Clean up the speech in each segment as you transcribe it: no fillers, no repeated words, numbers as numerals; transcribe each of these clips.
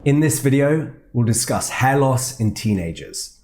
In this video, we'll discuss hair loss in teenagers.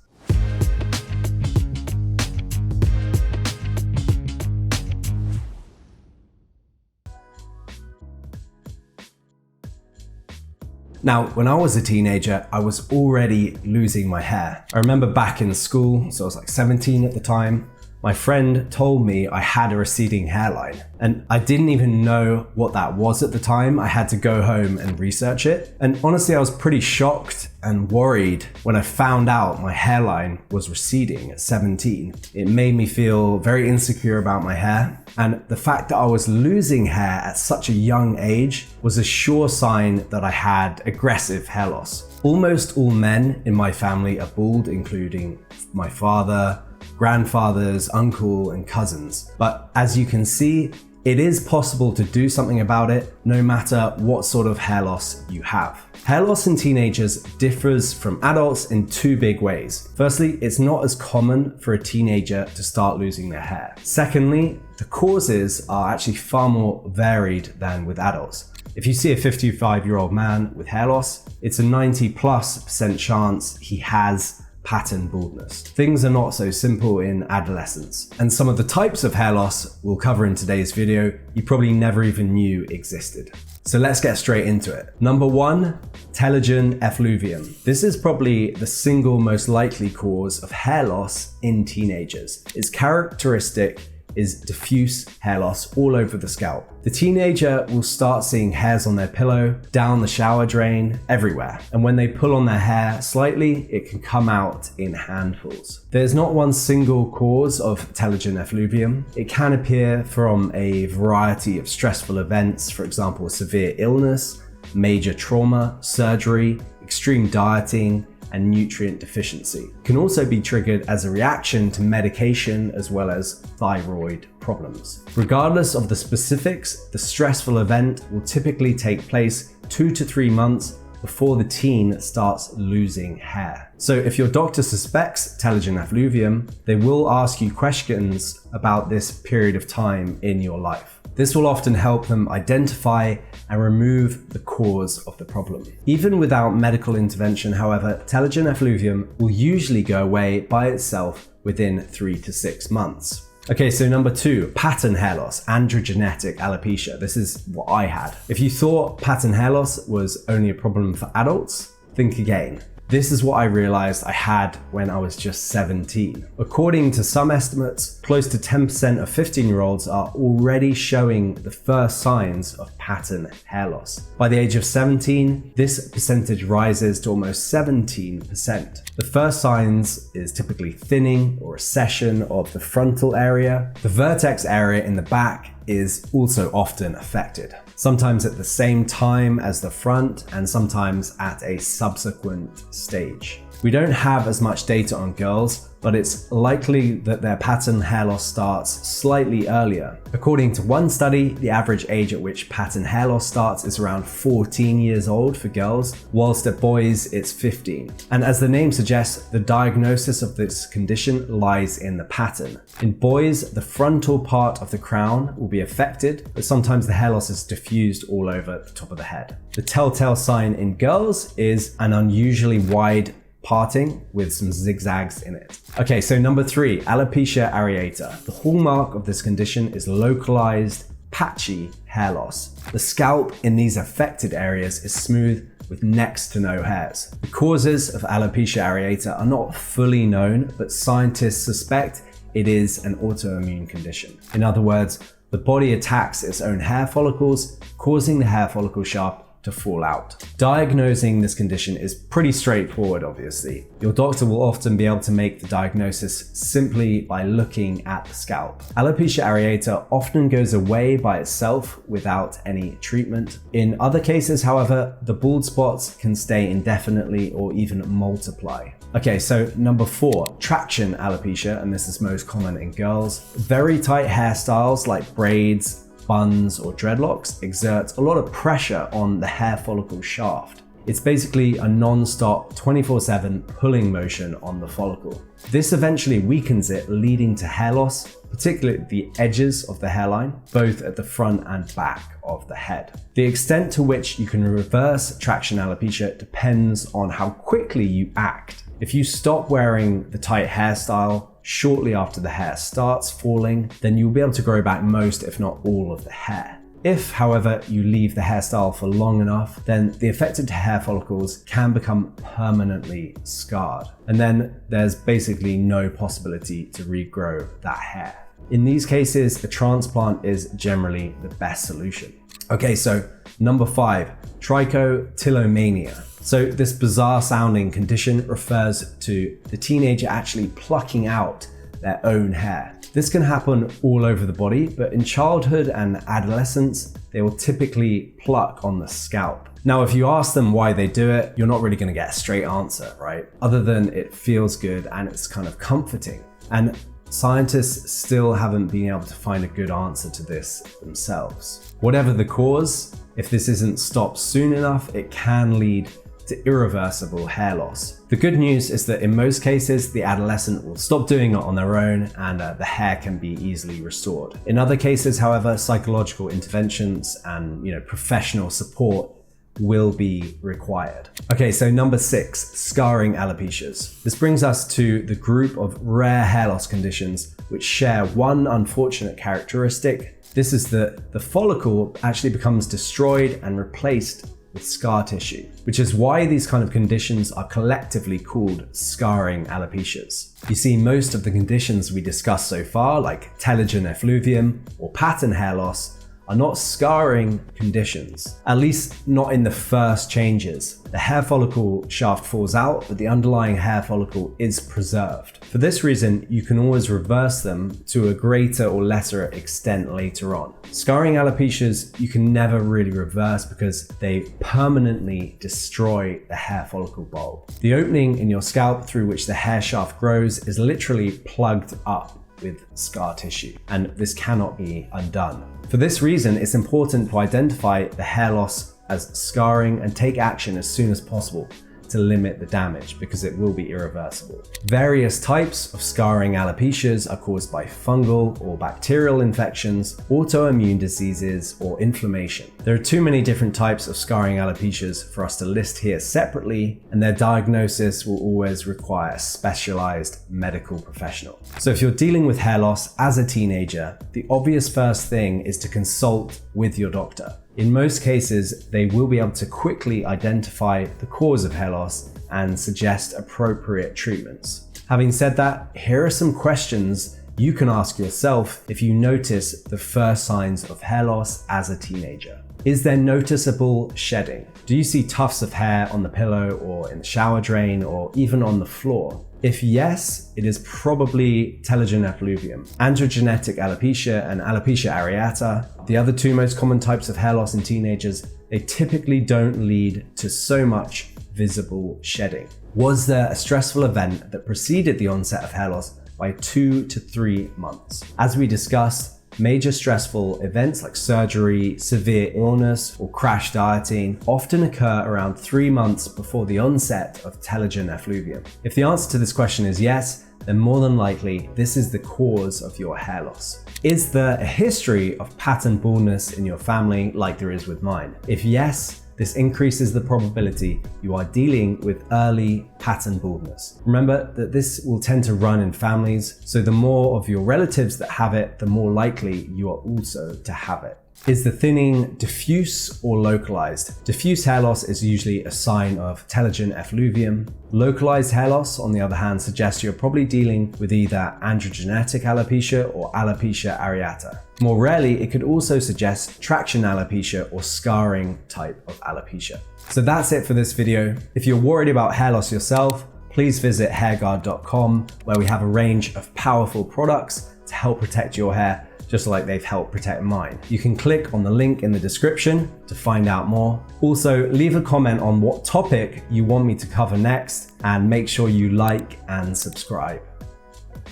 Now, when I was a teenager, I was already losing my hair. I remember back in school, so I was like 17 at the time, my friend told me I had a receding hairline, and I didn't even know what that was at the time. I had to go home and research it. And honestly, I was pretty shocked and worried when I found out my hairline was receding at 17. It made me feel very insecure about my hair. And the fact that I was losing hair at such a young age was a sure sign that I had aggressive hair loss. Almost all men in my family are bald, including my father, grandfathers, uncle, and cousins. But as you can see, it is possible to do something about it no matter what sort of hair loss you have. Hair loss in teenagers differs from adults in two big ways. Firstly, it's not as common for a teenager to start losing their hair. Secondly, the causes are actually far more varied than with adults. If you see a 55-year-old man with hair loss, it's a 90+% chance he has pattern baldness. Things are not so simple in adolescence, and some of the types of hair loss we'll cover in today's video you probably never even knew existed. So let's get straight into it. Number 1, telogen effluvium. This is probably the single most likely cause of hair loss in teenagers. Its characteristic is diffuse hair loss all over the scalp. The teenager will start seeing hairs on their pillow, down the shower drain, everywhere. And when they pull on their hair slightly, it can come out in handfuls. There's not one single cause of telogen effluvium. It can appear from a variety of stressful events, for example, severe illness, major trauma, surgery, extreme dieting, and nutrient deficiency. It can also be triggered as a reaction to medication as well as thyroid problems. Regardless of the specifics, the stressful event will typically take place 2 to 3 months before the teen starts losing hair. So if your doctor suspects telogen effluvium, they will ask you questions about this period of time in your life. This will often help them identify and remove the cause of the problem. Even without medical intervention, however, telogen effluvium will usually go away by itself within 3 to 6 months. Okay, so number 2, pattern hair loss, androgenetic alopecia. This is what I had. If you thought pattern hair loss was only a problem for adults, think again. This is what I realized I had when I was just 17. According to some estimates, close to 10% of 15-year-olds are already showing the first signs of pattern hair loss. By the age of 17, this percentage rises to almost 17%. The first signs is typically thinning or recession of the frontal area. The vertex area in the back is also often affected, sometimes at the same time as the front and sometimes at a subsequent stage. We don't have as much data on girls, but it's likely that their pattern hair loss starts slightly earlier. According to one study, the average age at which pattern hair loss starts is around 14 years old for girls, whilst at boys it's 15. And as the name suggests, the diagnosis of this condition lies in the pattern. In boys, the frontal part of the crown will be affected, but sometimes the hair loss is diffused all over the top of the head. The telltale sign in girls is an unusually wide parting with some zigzags in it. Okay, so number 3, alopecia areata. The hallmark of this condition is localized, patchy hair loss. The scalp in these affected areas is smooth with next to no hairs. The causes of alopecia areata are not fully known, but scientists suspect it is an autoimmune condition. In other words, the body attacks its own hair follicles, causing the hair follicle shaft to fall out. Diagnosing this condition is pretty straightforward, obviously. Your doctor will often be able to make the diagnosis simply by looking at the scalp. Alopecia areata often goes away by itself without any treatment. In other cases, however, the bald spots can stay indefinitely or even multiply. Okay, so number 4, traction alopecia, and this is most common in girls. Very tight hairstyles like braids, buns, or dreadlocks exert a lot of pressure on the hair follicle shaft. It's basically a non-stop 24/7 pulling motion on the follicle. This eventually weakens it, leading to hair loss, particularly at the edges of the hairline, both at the front and back of the head. The extent to which you can reverse traction alopecia depends on how quickly you act. If you stop wearing the tight hairstyle shortly after the hair starts falling, then you'll be able to grow back most, if not all, of the hair. If, however, you leave the hairstyle for long enough, then the affected hair follicles can become permanently scarred. And then there's basically no possibility to regrow that hair. In these cases, a transplant is generally the best solution. Okay, so number 5, trichotillomania. So this bizarre sounding condition refers to the teenager actually plucking out their own hair. This can happen all over the body, but in childhood and adolescence, they will typically pluck on the scalp. Now, if you ask them why they do it, you're not really going to get a straight answer, right? Other than it feels good and it's kind of comforting. And scientists still haven't been able to find a good answer to this themselves. Whatever the cause, if this isn't stopped soon enough, it can lead to irreversible hair loss. The good news is that in most cases, the adolescent will stop doing it on their own and the hair can be easily restored. In other cases, however, psychological interventions and professional support will be required. Okay, so number 6, scarring alopecias. This brings us to the group of rare hair loss conditions which share one unfortunate characteristic. This is that the follicle actually becomes destroyed and replaced with scar tissue, which is why these kind of conditions are collectively called scarring alopecias. You see, most of the conditions we discussed so far, like telogen effluvium or pattern hair loss, are not scarring conditions, at least not in the first changes. The hair follicle shaft falls out, but the underlying hair follicle is preserved. For this reason, you can always reverse them to a greater or lesser extent later on. Scarring alopecias you can never really reverse because they permanently destroy the hair follicle bulb. The opening in your scalp through which the hair shaft grows is literally plugged up with scar tissue, and this cannot be undone. For this reason, it's important to identify the hair loss as scarring and take action as soon as possible to limit the damage, because it will be irreversible. Various types of scarring alopecias are caused by fungal or bacterial infections, autoimmune diseases, or inflammation. There are too many different types of scarring alopecias for us to list here separately, and their diagnosis will always require a specialized medical professional. So if you're dealing with hair loss as a teenager, the obvious first thing is to consult with your doctor. In most cases, they will be able to quickly identify the cause of hair loss and suggest appropriate treatments. Having said that, here are some questions you can ask yourself if you notice the first signs of hair loss as a teenager. Is there noticeable shedding? Do you see tufts of hair on the pillow or in the shower drain or even on the floor? If yes, it is probably telogen effluvium. Androgenetic alopecia and alopecia areata, the other two most common types of hair loss in teenagers, they typically don't lead to so much visible shedding. Was there a stressful event that preceded the onset of hair loss by 2 to 3 months? As we discussed, major stressful events like surgery, severe illness, or crash dieting often occur around 3 months before the onset of telogen effluvium. If the answer to this question is yes, then more than likely this is the cause of your hair loss. Is there a history of pattern baldness in your family like there is with mine? If yes, this increases the probability you are dealing with early pattern baldness. Remember that this will tend to run in families, so the more of your relatives that have it, the more likely you are also to have it. Is the thinning diffuse or localized? Diffuse hair loss is usually a sign of telogen effluvium. Localized hair loss, on the other hand, suggests you're probably dealing with either androgenetic alopecia or alopecia areata. More rarely, it could also suggest traction alopecia or scarring type of alopecia. So that's it for this video. If you're worried about hair loss yourself, please visit hairguard.com, where we have a range of powerful products to help protect your hair, just like they've helped protect mine. You can click on the link in the description to find out more. Also, leave a comment on what topic you want me to cover next, and make sure you like and subscribe.